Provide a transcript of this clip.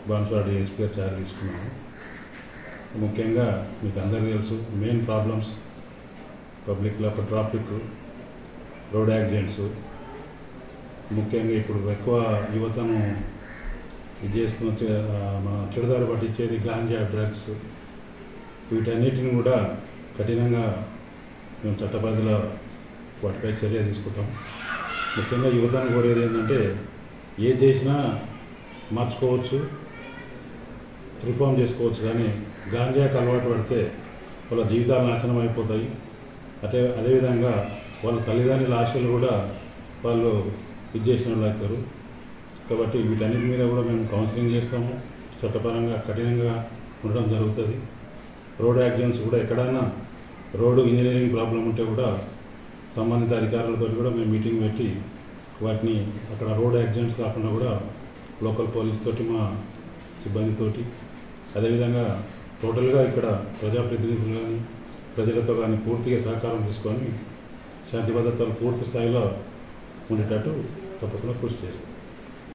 Banswada DSP గారు charge తీసుకున్నాము. ముఖ్యంగా మీకు అందరికీ తెలుసు, మెయిన్ ప్రాబ్లమ్స్ పబ్లిక్లో ట్రాఫిక్, రోడ్ యాక్సిడెంట్స్, ముఖ్యంగా ఇప్పుడు ఎక్కువ యువతను ఇది చేస్తున్న మన చెడుదారి పట్టించేది గాంజా, డ్రగ్స్, వీటన్నిటిని కూడా కఠినంగా మేము చట్టపరిధిలో వాటిపై చర్య తీసుకుంటాం. ముఖ్యంగా యువతను కోరేది ఏంటంటే, ఏ చేసినా మార్చుకోవచ్చు, రిఫార్మ్ చేసుకోవచ్చు, కానీ గాంజాకి అలవాటు పడితే వాళ్ళ జీవితాలు నాశనం అయిపోతాయి. అదేవిధంగా వాళ్ళ తల్లిదండ్రుల ఆశలు కూడా వాళ్ళు ఇది చేసిన వాళ్ళు అవుతారు. కాబట్టి వీటన్నిటి మీద కూడా మేము కౌన్సిలింగ్ చేస్తాము. చట్టపరంగా కఠినంగా ఉండడం జరుగుతుంది. రోడ్ యాక్సిడెంట్స్ కూడా ఎక్కడైనా రోడ్డు ఇంజనీరింగ్ ప్రాబ్లం ఉంటే కూడా సంబంధిత అధికారులతో కూడా మేము మీటింగ్ పెట్టి వాటిని అక్కడ రోడ్ యాక్సిడెంట్స్ కాకుండా కూడా లోకల్ పోలీస్ తోటి, మా సిబ్బందితోటి, అదేవిధంగా టోటల్గా ఇక్కడ ప్రజాప్రతినిధులు కానీ ప్రజలతో కానీ పూర్తిగా సహకారం తీసుకొని శాంతి భద్రతలు పూర్తి స్థాయిలో ఉండేటట్టు తప్పకుండా కృషి చేస్తాం.